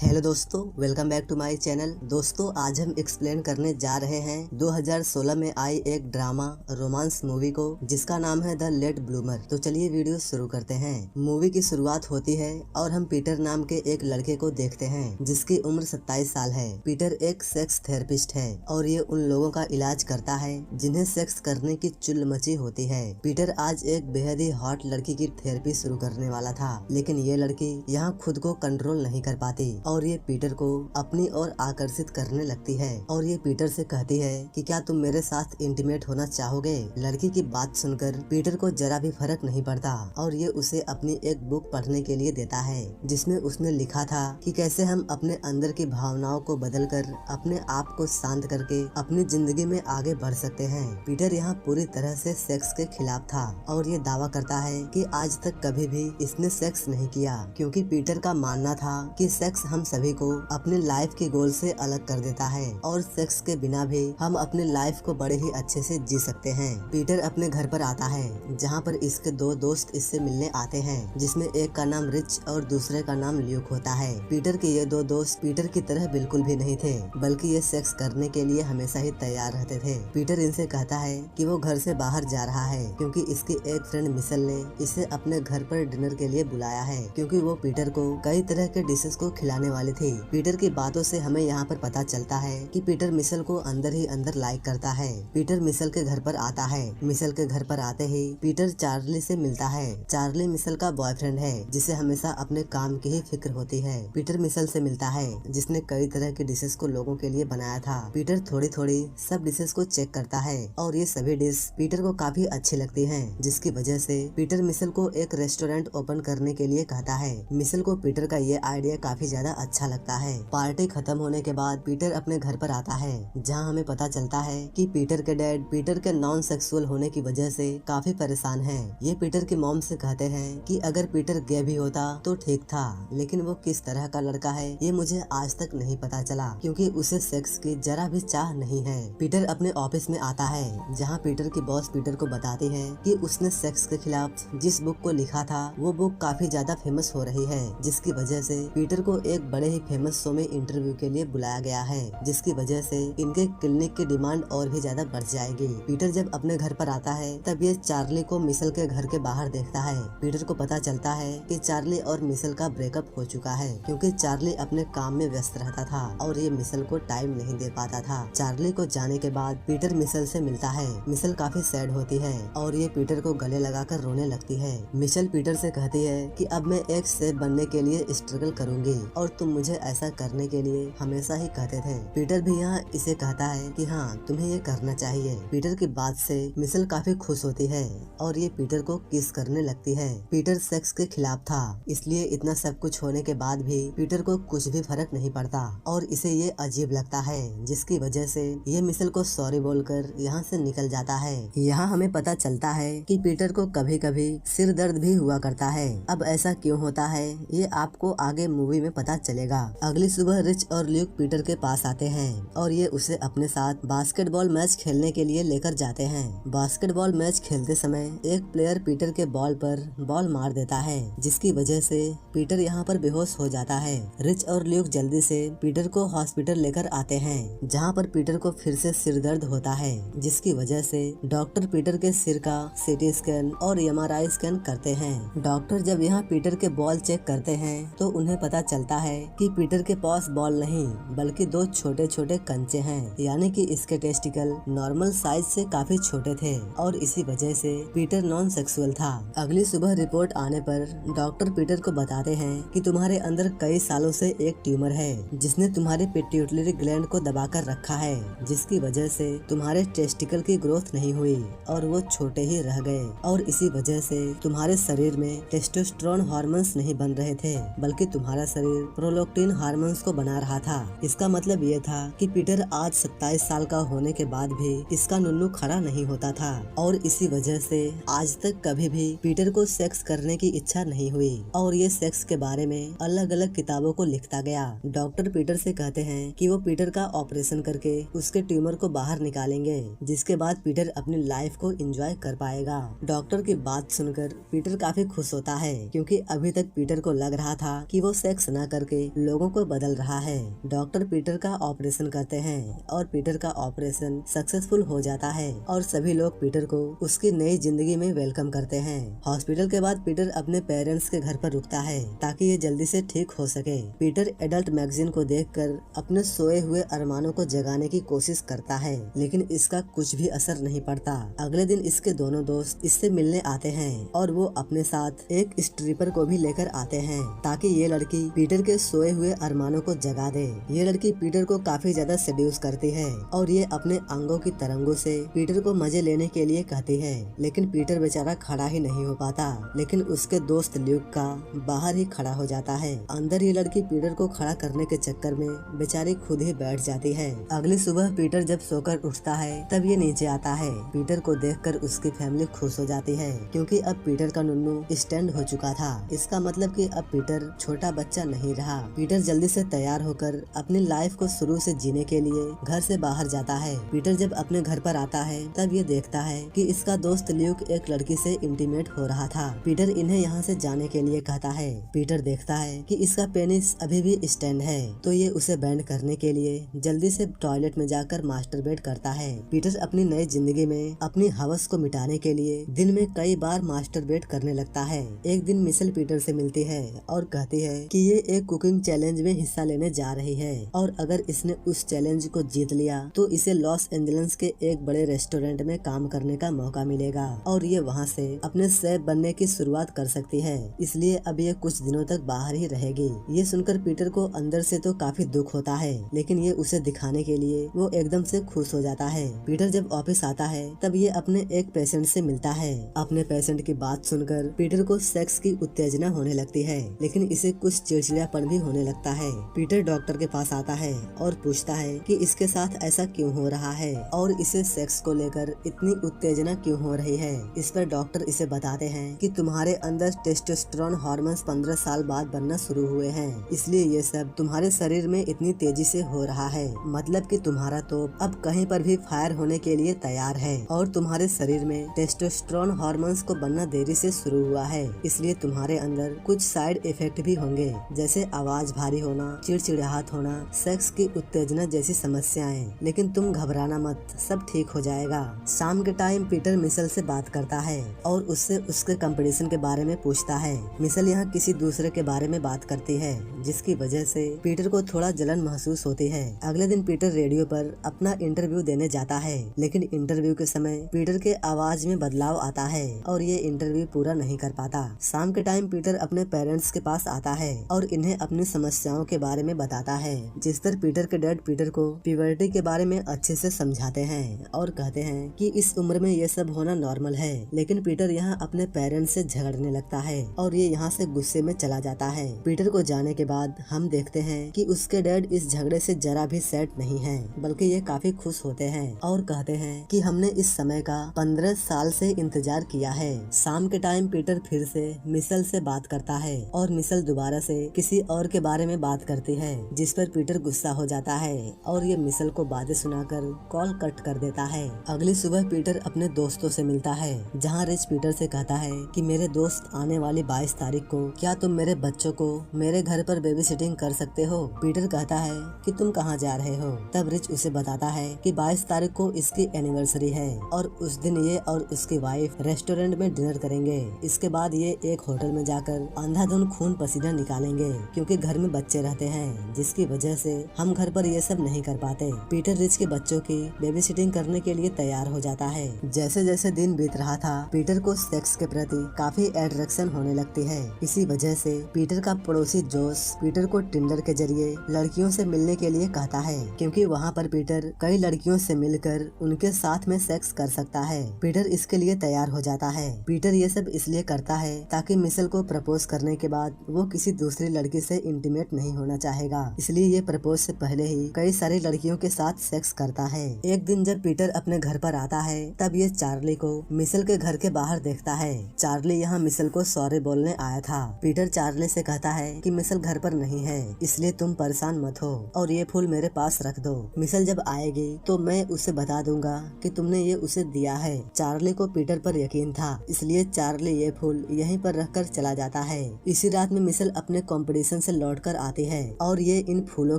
Hello दोस्तों, welcome back to my channel. दोस्तों, आज हम एक्सप्लेन करने जा रहे हैं 2016 में आई एक ड्रामा रोमांस मूवी को जिसका नाम है द लेट ब्लूमर। तो चलिए वीडियो शुरू करते हैं। मूवी की शुरुआत होती है और हम पीटर नाम के एक लड़के को देखते हैं जिसकी उम्र 27 साल है। पीटर एक सेक्स थेरेपिस्ट है और ये उन लोगों का इलाज करता है जिन्हें सेक्स करने की चुल मची होती है। पीटर आज एक बेहद ही हॉट लड़की की थेरेपी शुरू करने वाला था, लेकिन ये लड़की यहाँ खुद को कंट्रोल नहीं कर पाती और ये पीटर को अपनी ओर आकर्षित करने लगती है और ये पीटर से कहती है कि क्या तुम मेरे साथ इंटीमेट होना चाहोगे। लड़की की बात सुनकर पीटर को जरा भी फर्क नहीं पड़ता और ये उसे अपनी एक बुक पढ़ने के लिए देता है जिसमें उसने लिखा था कि कैसे हम अपने अंदर की भावनाओं को बदलकर अपने आप को शांत करके अपनी जिंदगी में आगे बढ़ सकते हैं। पीटर यहाँ पूरी तरह से सेक्स के खिलाफ था और ये दावा करता है कि आज तक कभी भी इसने सेक्स नहीं किया, क्योंकि पीटर का मानना था कि सेक्स हम सभी को अपनी लाइफ के गोल से अलग कर देता है और सेक्स के बिना भी हम अपनी लाइफ को बड़े ही अच्छे से जी सकते हैं। पीटर अपने घर पर आता है जहाँ पर इसके दो दोस्त इससे मिलने आते हैं, जिसमें एक का नाम रिच और दूसरे का नाम ल्यूक होता है। पीटर के ये दो दोस्त पीटर की तरह बिल्कुल भी नहीं थे, बल्कि ये सेक्स करने के लिए हमेशा ही तैयार रहते थे। पीटर इनसे कहता है कि वो घर से बाहर जा रहा है क्योंकि इसकी एक फ्रेंड मिशेल ने इसे अपने घर पर डिनर के लिए बुलाया है, क्योंकि वो पीटर को कई तरह के डिशेस को खिलाने वाली थी। पीटर की बातों से हमें यहाँ पर पता चलता है कि पीटर मिशेल को अंदर ही अंदर लाइक करता है। पीटर मिशेल के घर पर आता है। मिशेल के घर पर आते ही पीटर चार्ली से मिलता है। चार्ली मिशेल का बॉयफ्रेंड है जिसे हमेशा अपने काम की ही फिक्र होती है। पीटर मिशेल से मिलता है जिसने कई तरह की डिशेस को लोगों के लिए बनाया था। पीटर थोड़ी थोड़ी सब डिशेस को चेक करता है और ये सभी डिश पीटर को काफी अच्छी लगती है, जिसकी वजह से पीटर मिशेल को एक रेस्टोरेंट ओपन करने के लिए कहता है। मिशेल को पीटर का ये आइडिया काफी ज्यादा अच्छा लगता है। पार्टी खत्म होने के बाद पीटर अपने घर पर आता है जहां हमें पता चलता है कि पीटर के डैड पीटर के नॉन सेक्सुअल होने की वजह से काफी परेशान हैं। ये पीटर की मॉम से कहते हैं कि अगर पीटर गे भी होता तो ठीक था, लेकिन वो किस तरह का लड़का है ये मुझे आज तक नहीं पता चला, क्योंकि उसे सेक्स की जरा भी चाह नहीं है। पीटर अपने ऑफिस में आता है जहाँ पीटर की बॉस पीटर को बताती है कि उसने सेक्स के खिलाफ जिस बुक को लिखा था वो बुक काफी ज्यादा फेमस हो रही है, जिसकी वजह से पीटर को एक बड़े ही फेमस शो में इंटरव्यू के लिए बुलाया गया है, जिसकी वजह से इनके क्लिनिक की डिमांड और भी ज्यादा बढ़ जाएगी। पीटर जब अपने घर पर आता है तब ये चार्ली को मिशेल के घर के बाहर देखता है। पीटर को पता चलता है कि चार्ली और मिशेल का ब्रेकअप हो चुका है, क्योंकि चार्ली अपने काम में व्यस्त रहता था और ये मिशेल को टाइम नहीं दे पाता था। चार्ली को जाने के बाद पीटर मिशेल से मिलता है। मिशेल काफी सैड होती है और ये पीटर को गले लगाकर रोने लगती है। मिशेल पीटर से कहती है कि अब मैं एक शेफ बनने के लिए स्ट्रगल करूंगी और तुम मुझे ऐसा करने के लिए हमेशा ही कहते थे। पीटर भी यहाँ इसे कहता है कि हाँ, तुम्हें ये करना चाहिए। पीटर की बात से मिशेल काफी खुश होती है और ये पीटर को किस करने लगती है। पीटर सेक्स के खिलाफ था, इसलिए इतना सब कुछ होने के बाद भी पीटर को कुछ भी फर्क नहीं पड़ता और इसे ये अजीब लगता है, जिसकी वजह से ये मिशेल को सॉरी बोलकर यहाँ से निकल जाता है। यहाँ हमें पता चलता है कि पीटर को कभी कभी सिर दर्द भी हुआ करता है। अब ऐसा क्यों होता है ये आपको आगे मूवी में पता चलेगा। अगली सुबह रिच और ल्यूक पीटर के पास आते हैं और ये उसे अपने साथ बास्केटबॉल मैच खेलने के लिए लेकर जाते हैं। बास्केटबॉल मैच खेलते समय एक प्लेयर पीटर के बॉल पर बॉल मार देता है, जिसकी वजह से पीटर यहाँ पर बेहोश हो जाता है। रिच और ल्यूक जल्दी से पीटर को हॉस्पिटल लेकर आते हैं, जहाँ पर पीटर को फिर से सिर दर्द होता है, जिसकी वजह से डॉक्टर पीटर के सिर का सीटी स्कैन और MRI स्कैन करते हैं। डॉक्टर जब यहाँ पीटर के बॉल चेक करते हैं तो उन्हें पता चलता है कि पीटर के पास बॉल नहीं बल्कि दो छोटे छोटे कंचे हैं, यानी कि इसके टेस्टिकल नॉर्मल साइज से काफी छोटे थे और इसी वजह से पीटर नॉन सेक्सुअल था। अगली सुबह रिपोर्ट आने पर डॉक्टर पीटर को बताते हैं कि तुम्हारे अंदर कई सालों से एक ट्यूमर है जिसने तुम्हारी पिट्यूटरी ग्लैंड को दबाकर रखा है, जिसकी वजह से तुम्हारे टेस्टिकल की ग्रोथ नहीं हुई और वो छोटे ही रह गए और इसी वजह से तुम्हारे शरीर में टेस्टोस्टेरोन हार्मोन्स नहीं बन रहे थे, बल्कि तुम्हारा शरीर प्रोलैक्टिन हार्मोन्स को बना रहा था। इसका मतलब ये था कि पीटर आज 27 साल का होने के बाद भी इसका नुन्नू खड़ा नहीं होता था और इसी वजह से आज तक कभी भी पीटर को सेक्स करने की इच्छा नहीं हुई और ये सेक्स के बारे में अलग अलग किताबों को लिखता गया। डॉक्टर पीटर से कहते हैं कि वो पीटर का ऑपरेशन करके उसके ट्यूमर को बाहर निकालेंगे, जिसके बाद पीटर अपनी लाइफ को एंजॉय कर पाएगा। डॉक्टर की बात सुनकर पीटर काफी खुश होता है, क्योंकि अभी तक पीटर को लग रहा था कि वो सेक्स न करके करके लोगों को बदल रहा है। डॉक्टर पीटर का ऑपरेशन करते हैं और पीटर का ऑपरेशन सक्सेसफुल हो जाता है और सभी लोग पीटर को उसकी नई जिंदगी में वेलकम करते हैं। हॉस्पिटल के बाद पीटर अपने पेरेंट्स के घर पर रुकता है ताकि ये जल्दी से ठीक हो सके। पीटर एडल्ट मैगजीन को देखकर अपने सोए हुए अरमानों को जगाने की कोशिश करता है, लेकिन इसका कुछ भी असर नहीं पड़ता। अगले दिन इसके दोनों दोस्त इससे मिलने आते हैं और वो अपने साथ एक स्ट्रिपर को भी लेकर आते हैं ताकि ये लड़की पीटर के सोए हुए अरमानों को जगा दे। ये लड़की पीटर को काफी ज्यादा सेड्यूस करती है और ये अपने अंगों की तरंगों से पीटर को मजे लेने के लिए कहती है, लेकिन पीटर बेचारा खड़ा ही नहीं हो पाता। लेकिन उसके दोस्त ल्यूक का बाहर ही खड़ा हो जाता है। अंदर ये लड़की पीटर को खड़ा करने के चक्कर में बेचारी खुद ही बैठ जाती है। अगली सुबह पीटर जब सोकर उठता है तब ये नीचे आता है। पीटर को देखकर उसकी फैमिली खुश हो जाती है क्योंकि अब पीटर का नुन्नू स्टैंड हो चुका था। इसका मतलब कि अब पीटर छोटा बच्चा नहीं रहा। पीटर जल्दी से तैयार होकर अपनी लाइफ को शुरू से जीने के लिए घर से बाहर जाता है। पीटर जब अपने घर पर आता है तब ये देखता है कि इसका दोस्त ल्यूक एक लड़की से इंटीमेट हो रहा था। पीटर इन्हें यहाँ से जाने के लिए कहता है। पीटर देखता है कि इसका पेनिस अभी भी स्टैंड है, तो ये उसे बैंड करने के लिए जल्दी से टॉयलेट में जाकर मास्टरबेट करता है। पीटर अपनी नई जिंदगी में अपनी हवस को मिटाने के लिए दिन में कई बार मास्टरबेट करने लगता है। एक दिन मिशेल पीटर से मिलती है और कहती है कि ये एक कुकिंग चैलेंज में हिस्सा लेने जा रही है और अगर इसने उस चैलेंज को जीत लिया तो इसे लॉस एंजल्स के एक बड़े रेस्टोरेंट में काम करने का मौका मिलेगा और ये वहाँ से अपने शेफ बनने की शुरुआत कर सकती है। इसलिए अब ये कुछ दिनों तक बाहर ही रहेगी। ये सुनकर पीटर को अंदर से तो काफी दुख होता है, लेकिन ये उसे दिखाने के लिए वो एकदम से खुश हो जाता है। पीटर जब ऑफिस आता है तब ये अपने एक पेशेंट से मिलता है। अपने पेशेंट की बात सुनकर पीटर को सेक्स की उत्तेजना होने लगती है, लेकिन इसे कुछ चिड़चिड़ापन भी होने लगता है। पीटर डॉक्टर के पास आता है और पूछता है कि इसके साथ ऐसा क्यों हो रहा है और इसे सेक्स को लेकर इतनी उत्तेजना क्यों हो रही है। इस पर डॉक्टर इसे बताते हैं कि तुम्हारे अंदर टेस्टोस्टेरोन हार्मोन्स 15 साल बाद बनना शुरू हुए हैं, इसलिए ये सब तुम्हारे शरीर में इतनी तेजी से हो रहा है। मतलब कि तुम्हारा तोप अब कहीं पर भी फायर होने के लिए तैयार है और तुम्हारे शरीर में टेस्टोस्टेरोन हार्मोन्स को बनना देरी से शुरू हुआ है, इसलिए तुम्हारे अंदर कुछ साइड इफेक्ट भी होंगे, जैसे आवाज भारी होना, चिड़चिड़ाहट होना, सेक्स की उत्तेजना जैसी समस्याएं। लेकिन तुम घबराना मत, सब ठीक हो जाएगा। शाम के टाइम पीटर मिशेल से बात करता है और उससे उसके कंपटीशन के बारे में पूछता है। मिशेल यहाँ किसी दूसरे के बारे में बात करती है, जिसकी वजह से पीटर को थोड़ा जलन महसूस होती है। अगले दिन पीटर रेडियो पर अपना इंटरव्यू देने जाता है, लेकिन इंटरव्यू के समय पीटर के आवाज में बदलाव आता है और ये इंटरव्यू पूरा नहीं कर पाता। शाम के टाइम पीटर अपने पेरेंट्स के पास आता है और इन्हें अपनी समस्याओं के बारे में बताता है, जिस पर पीटर के डैड पीटर को प्यूबर्टी के बारे में अच्छे से समझाते हैं और कहते हैं कि इस उम्र में ये सब होना नॉर्मल है। लेकिन पीटर यहाँ अपने पेरेंट्स से झगड़ने लगता है और ये यहाँ से गुस्से में चला जाता है। पीटर को जाने के बाद हम देखते हैं कि उसके डैड इस झगड़े से जरा भी सेट नहीं है, बल्कि ये काफी खुश होते हैं और कहते हैं कि हमने इस समय का 15 साल से इंतजार किया है। शाम के टाइम पीटर फिर से मिशेल से बात करता है और मिशेल दोबारा से किसी और के बारे में बात करती है, जिस पर पीटर गुस्सा हो जाता है और ये मिशेल को बातें सुनाकर कॉल कट कर देता है। अगली सुबह पीटर अपने दोस्तों से मिलता है, जहाँ रिच पीटर से कहता है कि मेरे दोस्त आने वाली 22 तारीख को क्या तुम मेरे बच्चों को मेरे घर पर बेबी सिटिंग कर सकते हो। पीटर कहता है कि तुम कहाँ जा रहे हो। तब रिच उसे बताता है कि 22 तारीख को इसकी एनिवर्सरी है और उस दिन ये और उसकी वाइफ रेस्टोरेंट में डिनर करेंगे। इसके बाद ये एक होटल में जाकर अंधाधुंध खून पसीना निकालेंगे, क्योंकि घर में बच्चे रहते हैं, जिसकी वजह से हम घर पर ये सब नहीं कर पाते। पीटर रिच के बच्चों की बेबी सिटिंग करने के लिए तैयार हो जाता है। जैसे जैसे दिन बीत रहा था पीटर को सेक्स के प्रति काफी एट्रैक्शन होने लगती है। इसी वजह से पीटर का पड़ोसी जोश पीटर को टिंडर के जरिए लड़कियों से मिलने के लिए कहता है, क्योंकि वहाँ पर पीटर कई लड़कियों से मिलकर उनके साथ में सेक्स कर सकता है। पीटर इसके लिए तैयार हो जाता है। पीटर ये सब इसलिए करता है ताकि मिशेल को प्रपोज करने के बाद वो किसी दूसरी लड़की से इंटीमेट नहीं होना चाहेगा, इसलिए ये प्रपोज से पहले ही कई सारी लड़कियों के साथ सेक्स करता है। एक दिन जब पीटर अपने घर पर आता है तब ये चार्ली को मिशेल के घर के बाहर देखता है। चार्ली यहाँ मिशेल को सॉरी बोलने आया था। पीटर चार्ली से कहता है कि मिशेल घर पर नहीं है, इसलिए तुम परेशान मत हो और ये फूल मेरे पास रख दो। मिशेल जब आएगी तो मैं उसे बता दूंगा कि तुमने ये उसे दिया है। चार्ली को पीटर पर यकीन था, इसलिए चार्ली ये फूल यहीं पर रखकर चला जाता है। इसी रात में मिशेल अपने कंपटीशन मिशन से लौटकर आती है और ये इन फूलों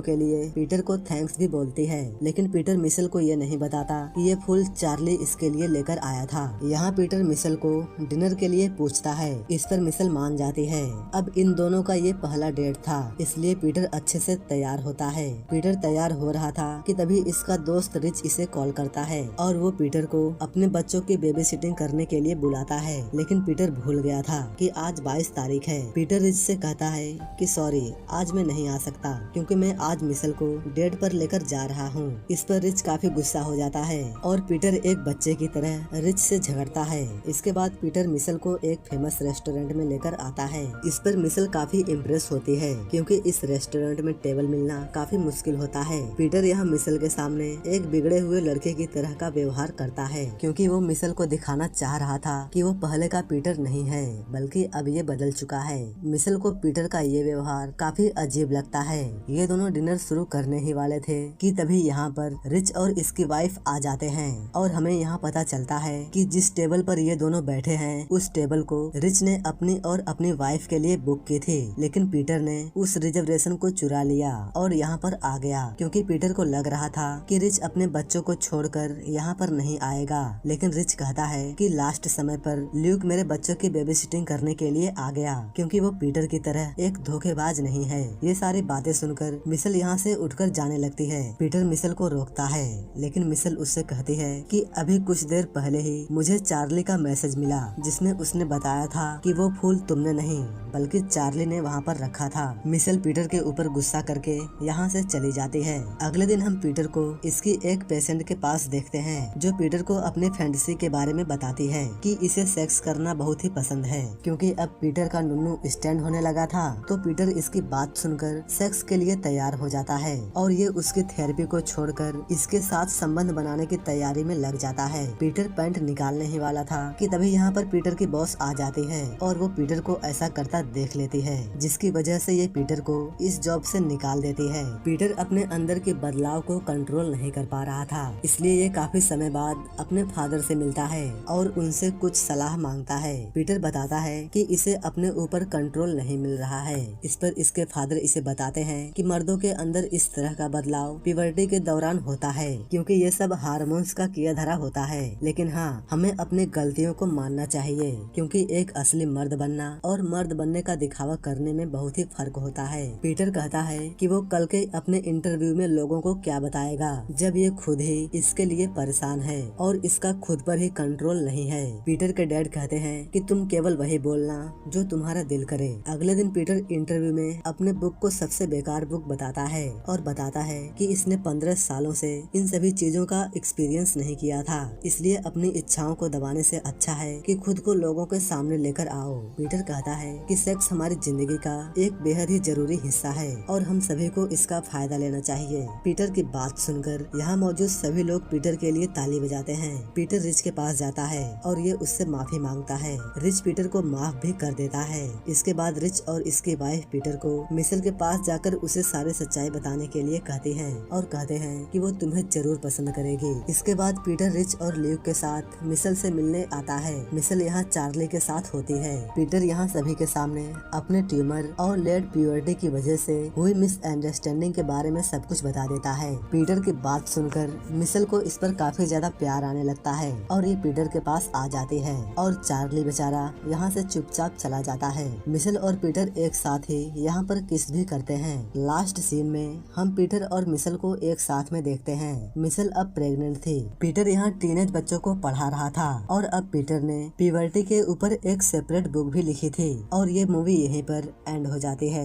के लिए पीटर को थैंक्स भी बोलती है। लेकिन पीटर मिशेल को ये नहीं बताता कि ये फूल चार्ली इसके लिए लेकर आया था। यहाँ पीटर मिशेल को डिनर के लिए पूछता है, इस पर मिशेल मान जाती है। अब इन दोनों का ये पहला डेट था, इसलिए पीटर अच्छे से तैयार होता है। पीटर तैयार हो रहा था कि तभी इसका दोस्त रिच इसे कॉल करता है और वो पीटर को अपने बच्चों की बेबी सिटिंग करने के लिए बुलाता है। लेकिन पीटर भूल गया था कि आज 22 तारीख है। पीटर रिच से कहता है कि सॉरी, आज मैं नहीं आ सकता क्योंकि मैं आज मिशेल को डेट पर लेकर जा रहा हूँ। इस पर रिच काफी गुस्सा हो जाता है और पीटर एक बच्चे की तरह रिच से झगड़ता है। इसके बाद पीटर मिशेल को एक फेमस रेस्टोरेंट में लेकर आता है। इस पर मिशेल काफी इम्प्रेस होती है क्योंकि इस रेस्टोरेंट में टेबल मिलना काफी मुश्किल होता है। पीटर यहाँ मिशेल के सामने एक बिगड़े हुए लड़के की तरह का व्यवहार करता है क्योंकि वो मिशेल को दिखाना चाह रहा था कि वो पहले का पीटर नहीं है बल्कि अब ये बदल चुका है। मिशेल को पीटर का ये व्यवहार काफी अजीब लगता है। ये दोनों डिनर शुरू करने ही वाले थे कि तभी यहाँ पर रिच और इसकी वाइफ आ जाते हैं और हमें यहाँ पता चलता है कि जिस टेबल पर ये दोनों बैठे हैं उस टेबल को रिच ने अपनी और अपनी वाइफ के लिए बुक की थी। लेकिन पीटर ने उस रिजर्वेशन को चुरा लिया और यहाँ पर आ गया क्योंकि पीटर को लग रहा था कि रिच अपने बच्चों को छोड़कर यहाँ पर नहीं आएगा। लेकिन रिच कहता है कि लास्ट समय पर ल्यूक मेरे बच्चों की बेबी सिटिंग करने के लिए आ गया क्योंकि वो पीटर की तरह एक धोखेबाज नहीं है। ये सारी बातें सुनकर मिशेल यहाँ से उठकर जाने लगती है। पीटर मिशेल को रोकता है लेकिन मिशेल उससे कहती है कि अभी कुछ देर पहले ही मुझे चार्ली का मैसेज मिला जिसमें उसने बताया था कि वो फूल तुमने नहीं बल्कि चार्ली ने वहाँ पर रखा था। मिशेल पीटर के ऊपर गुस्सा करके यहाँ से चली जाती है। अगले दिन हम पीटर को इसकी एक पेशेंट के पास देखते हैं जो पीटर को अपने फैंटेसी के बारे में बताती है कि इसे सेक्स करना बहुत ही पसंद है। क्योंकि अब पीटर का नुन्नू स्टैंड होने लगा था तो पीटर इसकी बात सुनकर सेक्स के लिए तैयार हो जाता है और ये उसकी थेरेपी को छोड़कर इसके साथ संबंध बनाने की तैयारी में लग जाता है। पीटर पैंट निकालने ही वाला था कि तभी यहाँ पर पीटर की बॉस आ जाती है और वो पीटर को ऐसा करता देख लेती है जिसकी वजह से ये पीटर को इस जॉब से निकाल देती है। पीटर अपने अंदर के बदलाव को कंट्रोल नहीं कर पा रहा था, इसलिए ये काफी समय बाद अपने फादर से मिलता है और उनसे कुछ सलाह मांगता है। पीटर बताता है कि इसे अपने ऊपर कंट्रोल नहीं मिल रहा है। इस पर इसके फादर इसे बताते हैं कि मर्दों के अंदर इस तरह का बदलाव प्यूबर्टी के दौरान होता है क्योंकि ये सब हार्मोन्स का किया धरा होता है। लेकिन हाँ, हमें अपनी गलतियों को मानना चाहिए क्योंकि एक असली मर्द बनना और मर्द बनने का दिखावा करने में बहुत ही फर्क होता है। पीटर कहता है कि वो कल के अपने इंटरव्यू में लोगों को क्या बताएगा जब ये खुद ही इसके लिए परेशान है और इसका खुद पर ही कंट्रोल नहीं है। पीटर के डैड कहते हैं कि तुम केवल वही बोलना जो तुम्हारा दिल करे। अगले दिन पीटर इंटरव्यू में अपने बुक को सबसे बेकार बुक बताता है और बताता है कि इसने 15 सालों से इन सभी चीजों का एक्सपीरियंस नहीं किया था, इसलिए अपनी इच्छाओं को दबाने से अच्छा है कि खुद को लोगों के सामने लेकर आओ। पीटर कहता है कि सेक्स हमारी जिंदगी का एक बेहद ही जरूरी हिस्सा है और हम सभी को इसका फायदा लेना चाहिए। पीटर की बात सुनकर यहाँ मौजूद सभी लोग पीटर के लिए ताली बजाते हैं। पीटर रिच के पास जाता है और ये उससे माफी मांगता है। रिच पीटर को माफ भी कर देता है। इसके बाद रिच और इसकी वाइफ पीटर को मिशेल के पास जाकर उसे सारी सच्चाई बताने के लिए कहती है और कहते हैं कि वो तुम्हें जरूर पसंद करेगी। इसके बाद पीटर रिच और ल्यूक के साथ मिशेल से मिलने आता है। मिशेल यहाँ चार्ली के साथ होती है। पीटर यहाँ सभी के सामने अपने ट्यूमर और लेट प्यूबर्टी की वजह से हुई मिसअंडरस्टैंडिंग के बारे में सब कुछ बता देता है। पीटर की बात सुनकर मिशेल को इस पर काफी ज्यादा प्यार आने लगता है और ये पीटर के पास आ जाती है और चार्ली बेचारा यहाँ से चुपचाप चला जाता है। मिशेल और पीटर एक साथ ही यहाँ पर किस भी करते हैं। लास्ट सीन में हम पीटर और मिशेल को एक साथ में देखते हैं। मिशेल अब प्रेग्नेंट थी। पीटर यहाँ टीनेज बच्चों को पढ़ा रहा था और अब पीटर ने प्यूबर्टी के ऊपर एक सेपरेट बुक भी लिखी थी और ये मूवी यहीं पर एंड हो जाती है।